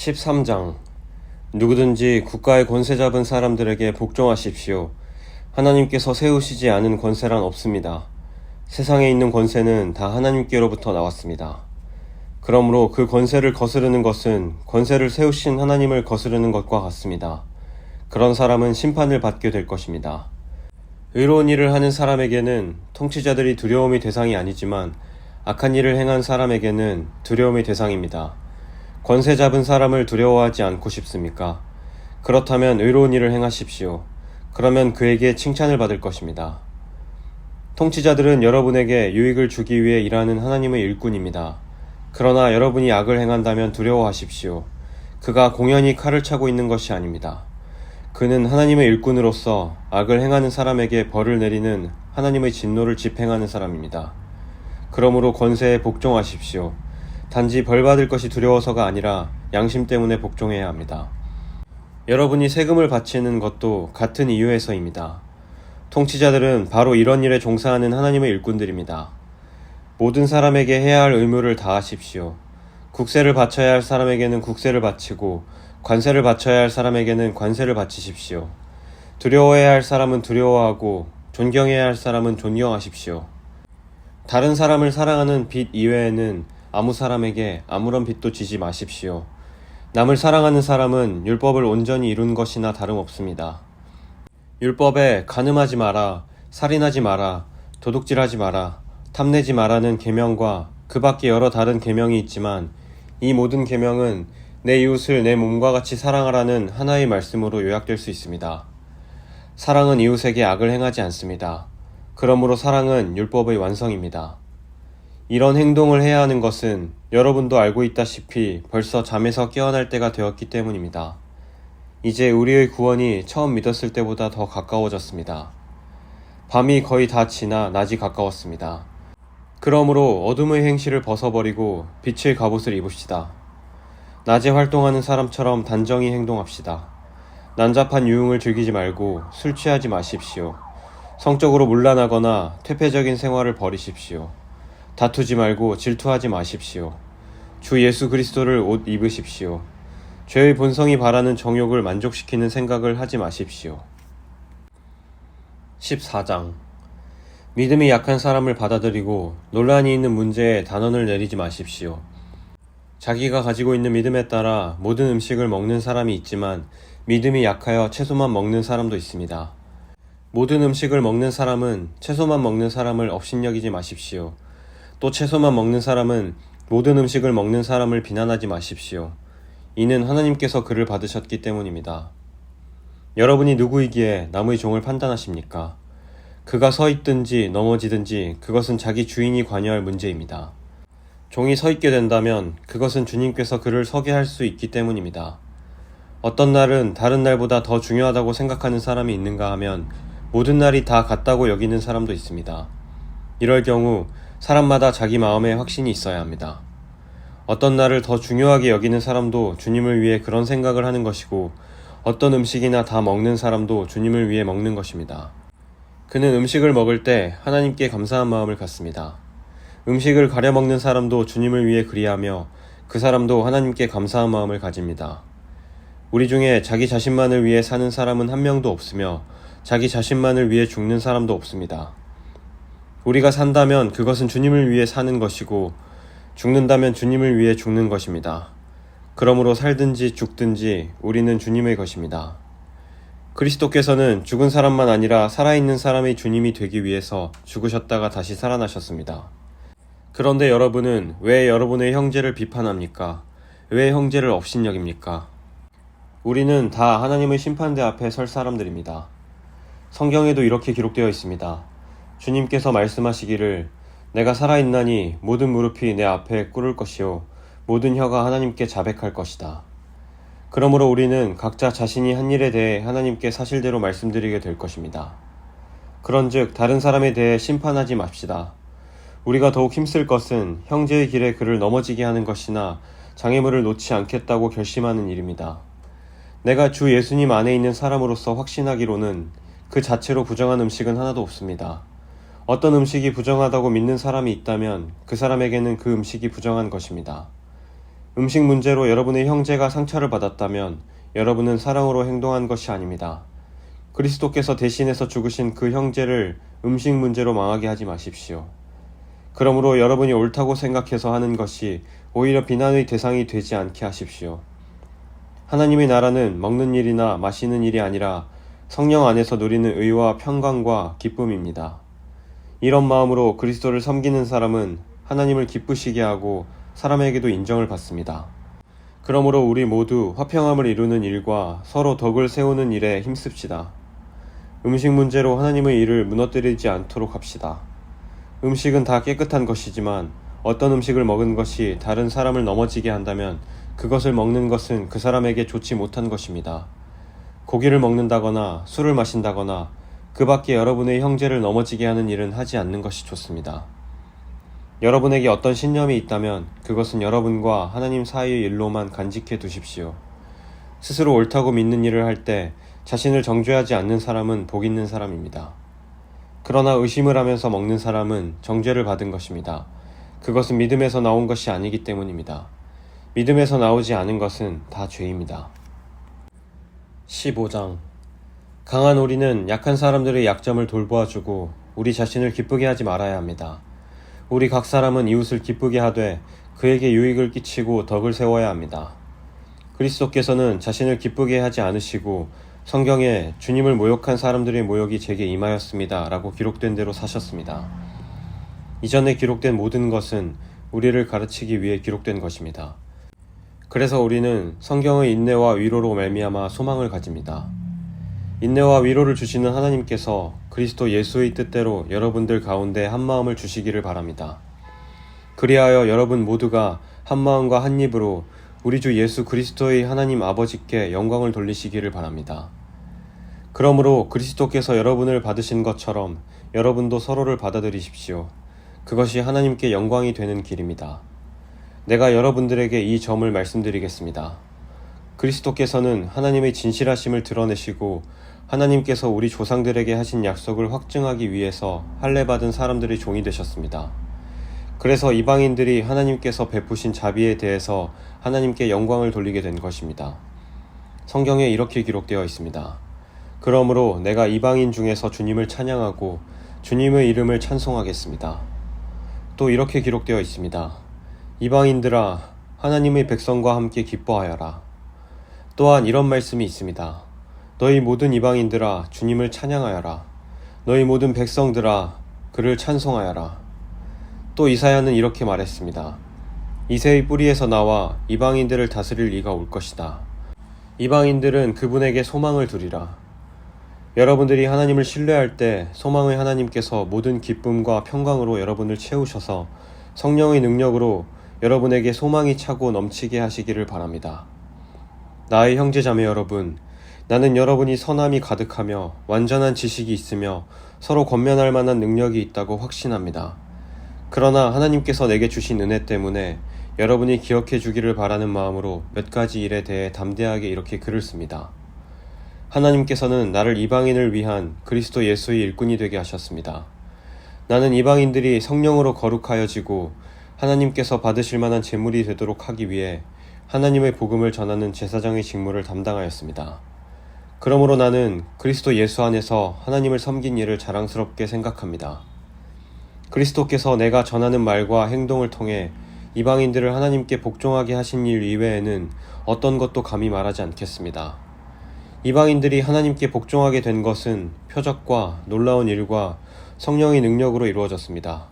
13장 누구든지 국가의 권세 잡은 사람들에게 복종하십시오. 하나님께서 세우시지 않은 권세란 없습니다. 세상에 있는 권세는 다 하나님께로부터 나왔습니다. 그러므로 그 권세를 거스르는 것은 권세를 세우신 하나님을 거스르는 것과 같습니다. 그런 사람은 심판을 받게 될 것입니다. 의로운 일을 하는 사람에게는 통치자들이 두려움의 대상이 아니지만 악한 일을 행한 사람에게는 두려움의 대상입니다. 권세 잡은 사람을 두려워하지 않고 싶습니까? 그렇다면 의로운 일을 행하십시오. 그러면 그에게 칭찬을 받을 것입니다. 통치자들은 여러분에게 유익을 주기 위해 일하는 하나님의 일꾼입니다. 그러나 여러분이 악을 행한다면 두려워하십시오. 그가 공연히 칼을 차고 있는 것이 아닙니다. 그는 하나님의 일꾼으로서 악을 행하는 사람에게 벌을 내리는 하나님의 진노를 집행하는 사람입니다. 그러므로 권세에 복종하십시오. 단지 벌 받을 것이 두려워서가 아니라 양심 때문에 복종해야 합니다. 여러분이 세금을 바치는 것도 같은 이유에서입니다. 통치자들은 바로 이런 일에 종사하는 하나님의 일꾼들입니다. 모든 사람에게 해야 할 의무를 다하십시오. 국세를 바쳐야 할 사람에게는 국세를 바치고 관세를 바쳐야 할 사람에게는 관세를 바치십시오. 두려워해야 할 사람은 두려워하고 존경해야 할 사람은 존경하십시오. 다른 사람을 사랑하는 빚 이외에는 아무 사람에게 아무런 빚도 지지 마십시오. 남을 사랑하는 사람은 율법을 온전히 이룬 것이나 다름없습니다. 율법에 간음하지 마라, 살인하지 마라, 도둑질하지 마라, 탐내지 마라는 계명과 그 밖에 여러 다른 계명이 있지만 이 모든 계명은 내 이웃을 내 몸과 같이 사랑하라는 하나의 말씀으로 요약될 수 있습니다. 사랑은 이웃에게 악을 행하지 않습니다. 그러므로 사랑은 율법의 완성입니다. 이런 행동을 해야 하는 것은 여러분도 알고 있다시피 벌써 잠에서 깨어날 때가 되었기 때문입니다. 이제 우리의 구원이 처음 믿었을 때보다 더 가까워졌습니다. 밤이 거의 다 지나 낮이 가까웠습니다. 그러므로 어둠의 행실을 벗어버리고 빛의 갑옷을 입읍시다. 낮에 활동하는 사람처럼 단정히 행동합시다. 난잡한 유흥을 즐기지 말고 술 취하지 마십시오. 성적으로 문란하거나 퇴폐적인 생활을 버리십시오. 다투지 말고 질투하지 마십시오. 주 예수 그리스도를 옷 입으십시오. 죄의 본성이 바라는 정욕을 만족시키는 생각을 하지 마십시오. 14장 믿음이 약한 사람을 받아들이고 논란이 있는 문제에 단언을 내리지 마십시오. 자기가 가지고 있는 믿음에 따라 모든 음식을 먹는 사람이 있지만 믿음이 약하여 채소만 먹는 사람도 있습니다. 모든 음식을 먹는 사람은 채소만 먹는 사람을 업신여기지 마십시오. 또 채소만 먹는 사람은 모든 음식을 먹는 사람을 비난하지 마십시오. 이는 하나님께서 그를 받으셨기 때문입니다. 여러분이 누구이기에 남의 종을 판단하십니까? 그가 서 있든지 넘어지든지 그것은 자기 주인이 관여할 문제입니다. 종이 서 있게 된다면 그것은 주님께서 그를 서게 할 수 있기 때문입니다. 어떤 날은 다른 날보다 더 중요하다고 생각하는 사람이 있는가 하면 모든 날이 다 같다고 여기는 사람도 있습니다. 이럴 경우 사람마다 자기 마음에 확신이 있어야 합니다. 어떤 날을 더 중요하게 여기는 사람도 주님을 위해 그런 생각을 하는 것이고 어떤 음식이나 다 먹는 사람도 주님을 위해 먹는 것입니다. 그는 음식을 먹을 때 하나님께 감사한 마음을 갖습니다. 음식을 가려 먹는 사람도 주님을 위해 그리하며 그 사람도 하나님께 감사한 마음을 가집니다. 우리 중에 자기 자신만을 위해 사는 사람은 한 명도 없으며 자기 자신만을 위해 죽는 사람도 없습니다. 우리가 산다면 그것은 주님을 위해 사는 것이고 죽는다면 주님을 위해 죽는 것입니다. 그러므로 살든지 죽든지 우리는 주님의 것입니다. 그리스도께서는 죽은 사람만 아니라 살아있는 사람의 주님이 되기 위해서 죽으셨다가 다시 살아나셨습니다. 그런데 여러분은 왜 여러분의 형제를 비판합니까? 왜 형제를 업신여깁니까? 우리는 다 하나님의 심판대 앞에 설 사람들입니다. 성경에도 이렇게 기록되어 있습니다. 주님께서 말씀하시기를 내가 살아있나니 모든 무릎이 내 앞에 꿇을 것이요 모든 혀가 하나님께 자백할 것이다. 그러므로 우리는 각자 자신이 한 일에 대해 하나님께 사실대로 말씀드리게 될 것입니다. 그런즉 다른 사람에 대해 심판하지 맙시다. 우리가 더욱 힘쓸 것은 형제의 길에 그를 넘어지게 하는 것이나 장애물을 놓지 않겠다고 결심하는 일입니다. 내가 주 예수님 안에 있는 사람으로서 확신하기로는 그 자체로 부정한 음식은 하나도 없습니다. 어떤 음식이 부정하다고 믿는 사람이 있다면 그 사람에게는 그 음식이 부정한 것입니다. 음식 문제로 여러분의 형제가 상처를 받았다면 여러분은 사랑으로 행동한 것이 아닙니다. 그리스도께서 대신해서 죽으신 그 형제를 음식 문제로 망하게 하지 마십시오. 그러므로 여러분이 옳다고 생각해서 하는 것이 오히려 비난의 대상이 되지 않게 하십시오. 하나님의 나라는 먹는 일이나 마시는 일이 아니라 성령 안에서 누리는 의와 평강과 기쁨입니다. 이런 마음으로 그리스도를 섬기는 사람은 하나님을 기쁘시게 하고 사람에게도 인정을 받습니다. 그러므로 우리 모두 화평함을 이루는 일과 서로 덕을 세우는 일에 힘씁시다. 음식 문제로 하나님의 일을 무너뜨리지 않도록 합시다. 음식은 다 깨끗한 것이지만 어떤 음식을 먹은 것이 다른 사람을 넘어지게 한다면 그것을 먹는 것은 그 사람에게 좋지 못한 것입니다. 고기를 먹는다거나 술을 마신다거나 그 밖에 여러분의 형제를 넘어지게 하는 일은 하지 않는 것이 좋습니다. 여러분에게 어떤 신념이 있다면 그것은 여러분과 하나님 사이의 일로만 간직해 두십시오. 스스로 옳다고 믿는 일을 할 때 자신을 정죄하지 않는 사람은 복 있는 사람입니다. 그러나 의심을 하면서 먹는 사람은 정죄를 받은 것입니다. 그것은 믿음에서 나온 것이 아니기 때문입니다. 믿음에서 나오지 않은 것은 다 죄입니다. 15장 강한 우리는 약한 사람들의 약점을 돌보아주고 우리 자신을 기쁘게 하지 말아야 합니다. 우리 각 사람은 이웃을 기쁘게 하되 그에게 유익을 끼치고 덕을 세워야 합니다. 그리스도께서는 자신을 기쁘게 하지 않으시고 성경에 주님을 모욕한 사람들의 모욕이 제게 임하였습니다 라고 기록된 대로 사셨습니다. 이전에 기록된 모든 것은 우리를 가르치기 위해 기록된 것입니다. 그래서 우리는 성경의 인내와 위로로 말미암아 소망을 가집니다. 인내와 위로를 주시는 하나님께서 그리스도 예수의 뜻대로 여러분들 가운데 한마음을 주시기를 바랍니다. 그리하여 여러분 모두가 한마음과 한입으로 우리 주 예수 그리스도의 하나님 아버지께 영광을 돌리시기를 바랍니다. 그러므로 그리스도께서 여러분을 받으신 것처럼 여러분도 서로를 받아들이십시오. 그것이 하나님께 영광이 되는 길입니다. 내가 여러분들에게 이 점을 말씀드리겠습니다. 그리스도께서는 하나님의 진실하심을 드러내시고 하나님께서 우리 조상들에게 하신 약속을 확증하기 위해서 할례받은 사람들의 종이 되셨습니다. 그래서 이방인들이 하나님께서 베푸신 자비에 대해서 하나님께 영광을 돌리게 된 것입니다. 성경에 이렇게 기록되어 있습니다. 그러므로 내가 이방인 중에서 주님을 찬양하고 주님의 이름을 찬송하겠습니다. 또 이렇게 기록되어 있습니다. 이방인들아 하나님의 백성과 함께 기뻐하여라. 또한 이런 말씀이 있습니다. 너희 모든 이방인들아 주님을 찬양하여라. 너희 모든 백성들아 그를 찬송하여라. 또 이사야는 이렇게 말했습니다. 이새의 뿌리에서 나와 이방인들을 다스릴 이가 올 것이다. 이방인들은 그분에게 소망을 두리라. 여러분들이 하나님을 신뢰할 때 소망의 하나님께서 모든 기쁨과 평강으로 여러분을 채우셔서 성령의 능력으로 여러분에게 소망이 차고 넘치게 하시기를 바랍니다. 나의 형제자매 여러분, 나는 여러분이 선함이 가득하며 완전한 지식이 있으며 서로 권면할 만한 능력이 있다고 확신합니다. 그러나 하나님께서 내게 주신 은혜 때문에 여러분이 기억해 주기를 바라는 마음으로 몇 가지 일에 대해 담대하게 이렇게 글을 씁니다. 하나님께서는 나를 이방인을 위한 그리스도 예수의 일꾼이 되게 하셨습니다. 나는 이방인들이 성령으로 거룩하여지고 하나님께서 받으실 만한 제물이 되도록 하기 위해 하나님의 복음을 전하는 제사장의 직무를 담당하였습니다. 그러므로 나는 그리스도 예수 안에서 하나님을 섬긴 일을 자랑스럽게 생각합니다. 그리스도께서 내가 전하는 말과 행동을 통해 이방인들을 하나님께 복종하게 하신 일 이외에는 어떤 것도 감히 말하지 않겠습니다. 이방인들이 하나님께 복종하게 된 것은 표적과 놀라운 일과 성령의 능력으로 이루어졌습니다.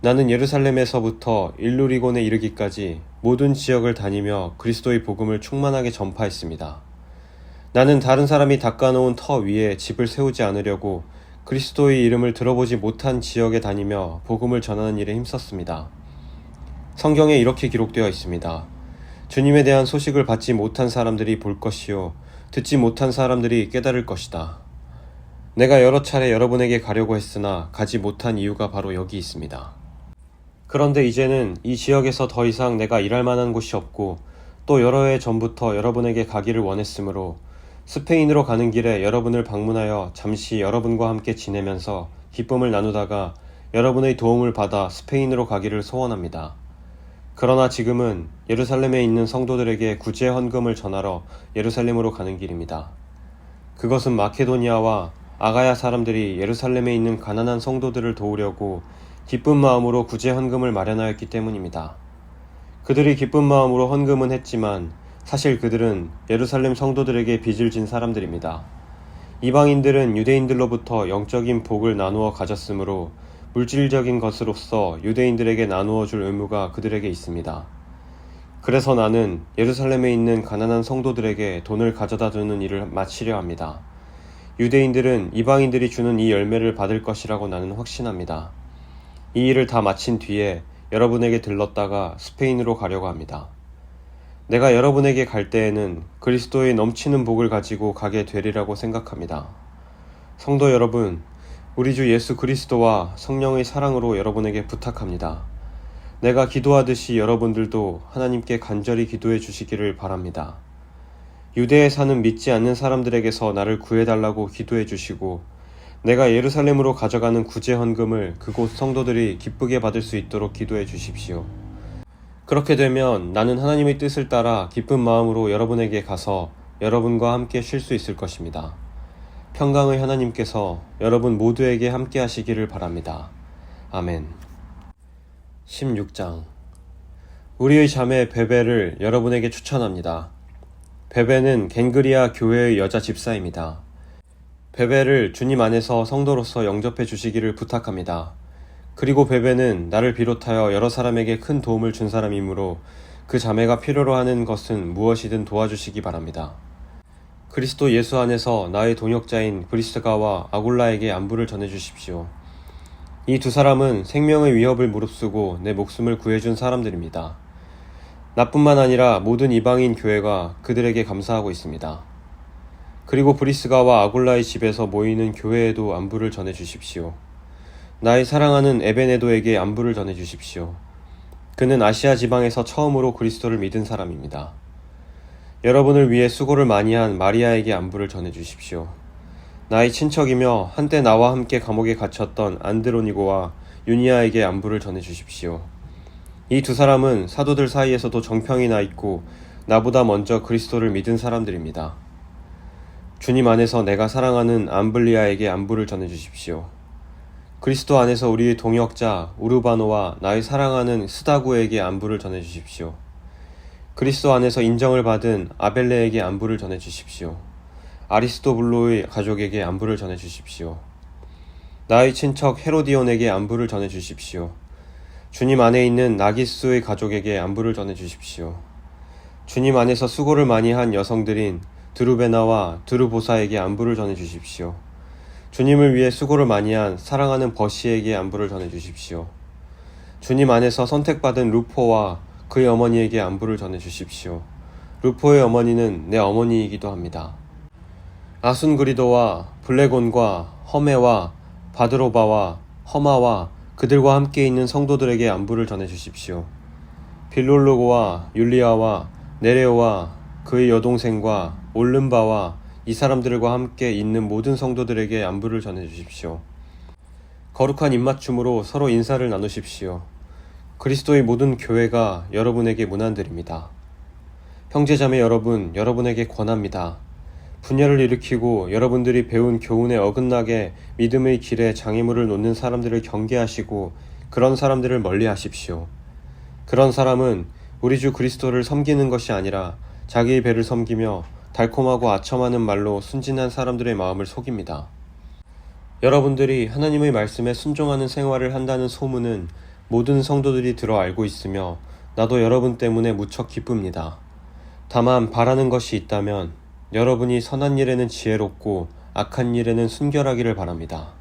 나는 예루살렘에서부터 일루리곤에 이르기까지 모든 지역을 다니며 그리스도의 복음을 충만하게 전파했습니다. 나는 다른 사람이 닦아놓은 터 위에 집을 세우지 않으려고 그리스도의 이름을 들어보지 못한 지역에 다니며 복음을 전하는 일에 힘썼습니다. 성경에 이렇게 기록되어 있습니다. 주님에 대한 소식을 받지 못한 사람들이 볼 것이요 듣지 못한 사람들이 깨달을 것이다. 내가 여러 차례 여러분에게 가려고 했으나 가지 못한 이유가 바로 여기 있습니다. 그런데 이제는 이 지역에서 더 이상 내가 일할 만한 곳이 없고 또 여러 해 전부터 여러분에게 가기를 원했으므로 스페인으로 가는 길에 여러분을 방문하여 잠시 여러분과 함께 지내면서 기쁨을 나누다가 여러분의 도움을 받아 스페인으로 가기를 소원합니다. 그러나 지금은 예루살렘에 있는 성도들에게 구제 헌금을 전하러 예루살렘으로 가는 길입니다. 그것은 마케도니아와 아가야 사람들이 예루살렘에 있는 가난한 성도들을 도우려고 기쁜 마음으로 구제 헌금을 마련하였기 때문입니다. 그들이 기쁜 마음으로 헌금은 했지만 사실 그들은 예루살렘 성도들에게 빚을 진 사람들입니다. 이방인들은 유대인들로부터 영적인 복을 나누어 가졌으므로 물질적인 것으로서 유대인들에게 나누어 줄 의무가 그들에게 있습니다. 그래서 나는 예루살렘에 있는 가난한 성도들에게 돈을 가져다 주는 일을 마치려 합니다. 유대인들은 이방인들이 주는 이 열매를 받을 것이라고 나는 확신합니다. 이 일을 다 마친 뒤에 여러분에게 들렀다가 스페인으로 가려고 합니다. 내가 여러분에게 갈 때에는 그리스도의 넘치는 복을 가지고 가게 되리라고 생각합니다. 성도 여러분, 우리 주 예수 그리스도와 성령의 사랑으로 여러분에게 부탁합니다. 내가 기도하듯이 여러분들도 하나님께 간절히 기도해 주시기를 바랍니다. 유대에 사는 믿지 않는 사람들에게서 나를 구해달라고 기도해 주시고 내가 예루살렘으로 가져가는 구제 헌금을 그곳 성도들이 기쁘게 받을 수 있도록 기도해 주십시오. 그렇게 되면 나는 하나님의 뜻을 따라 기쁜 마음으로 여러분에게 가서 여러분과 함께 쉴 수 있을 것입니다. 평강의 하나님께서 여러분 모두에게 함께 하시기를 바랍니다. 아멘. 16장. 우리의 자매 베베를 여러분에게 추천합니다. 베베는 갱그리아 교회의 여자 집사입니다. 베베를 주님 안에서 성도로서 영접해 주시기를 부탁합니다. 그리고 베베는 나를 비롯하여 여러 사람에게 큰 도움을 준 사람이므로 그 자매가 필요로 하는 것은 무엇이든 도와주시기 바랍니다. 그리스도 예수 안에서 나의 동역자인 브리스가와 아굴라에게 안부를 전해주십시오. 이 두 사람은 생명의 위협을 무릅쓰고 내 목숨을 구해준 사람들입니다. 나뿐만 아니라 모든 이방인 교회가 그들에게 감사하고 있습니다. 그리고 브리스가와 아굴라의 집에서 모이는 교회에도 안부를 전해주십시오. 나의 사랑하는 에베네도에게 안부를 전해주십시오. 그는 아시아 지방에서 처음으로 그리스도를 믿은 사람입니다. 여러분을 위해 수고를 많이 한 마리아에게 안부를 전해주십시오. 나의 친척이며 한때 나와 함께 감옥에 갇혔던 안드로니고와 유니아에게 안부를 전해주십시오. 이 두 사람은 사도들 사이에서도 정평이 나 있고 나보다 먼저 그리스도를 믿은 사람들입니다. 주님 안에서 내가 사랑하는 암블리아에게 안부를 전해주십시오. 그리스도 안에서 우리의 동역자 우르바노와 나의 사랑하는 스다구에게 안부를 전해주십시오. 그리스도 안에서 인정을 받은 아벨레에게 안부를 전해주십시오. 아리스토블로의 가족에게 안부를 전해주십시오. 나의 친척 헤로디온에게 안부를 전해주십시오. 주님 안에 있는 나기스의 가족에게 안부를 전해주십시오. 주님 안에서 수고를 많이 한 여성들인 드루베나와 드루보사에게 안부를 전해주십시오. 주님을 위해 수고를 많이 한 사랑하는 버시에게 안부를 전해주십시오. 주님 안에서 선택받은 루포와 그의 어머니에게 안부를 전해주십시오. 루포의 어머니는 내 어머니이기도 합니다. 아순그리도와 블레곤과 허메와 바드로바와 허마와 그들과 함께 있는 성도들에게 안부를 전해주십시오. 빌롤로고와 율리아와 네레오와 그의 여동생과 올름바와 이 사람들과 함께 있는 모든 성도들에게 안부를 전해주십시오. 거룩한 입맞춤으로 서로 인사를 나누십시오. 그리스도의 모든 교회가 여러분에게 문안드립니다. 형제자매 여러분, 여러분에게 권합니다. 분열을 일으키고 여러분들이 배운 교훈에 어긋나게 믿음의 길에 장애물을 놓는 사람들을 경계하시고 그런 사람들을 멀리하십시오. 그런 사람은 우리 주 그리스도를 섬기는 것이 아니라 자기의 배를 섬기며 달콤하고 아첨하는 말로 순진한 사람들의 마음을 속입니다. 여러분들이 하나님의 말씀에 순종하는 생활을 한다는 소문은 모든 성도들이 들어 알고 있으며 나도 여러분 때문에 무척 기쁩니다. 다만 바라는 것이 있다면 여러분이 선한 일에는 지혜롭고 악한 일에는 순결하기를 바랍니다.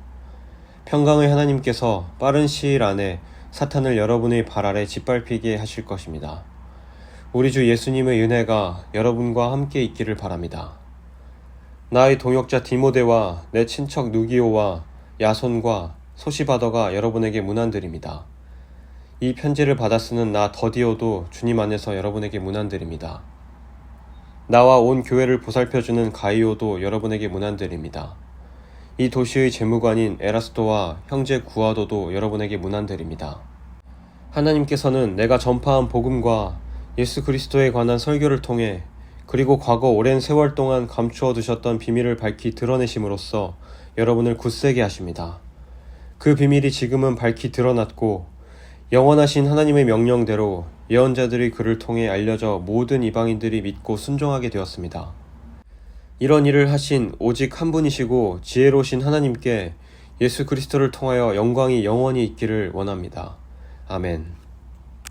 평강의 하나님께서 빠른 시일 안에 사탄을 여러분의 발 아래 짓밟히게 하실 것입니다. 우리 주 예수님의 은혜가 여러분과 함께 있기를 바랍니다. 나의 동역자 디모데와 내 친척 누기오와 야손과 소시바더가 여러분에게 문안드립니다. 이 편지를 받아 쓰는 나 더디오도 주님 안에서 여러분에게 문안드립니다. 나와 온 교회를 보살펴주는 가이오도 여러분에게 문안드립니다. 이 도시의 재무관인 에라스도와 형제 구아도도 여러분에게 문안드립니다. 하나님께서는 내가 전파한 복음과 예수 그리스도에 관한 설교를 통해 그리고 과거 오랜 세월 동안 감추어 두셨던 비밀을 밝히 드러내심으로써 여러분을 굳세게 하십니다. 그 비밀이 지금은 밝히 드러났고 영원하신 하나님의 명령대로 예언자들이 그를 통해 알려져 모든 이방인들이 믿고 순종하게 되었습니다. 이런 일을 하신 오직 한 분이시고 지혜로우신 하나님께 예수 그리스도를 통하여 영광이 영원히 있기를 원합니다. 아멘.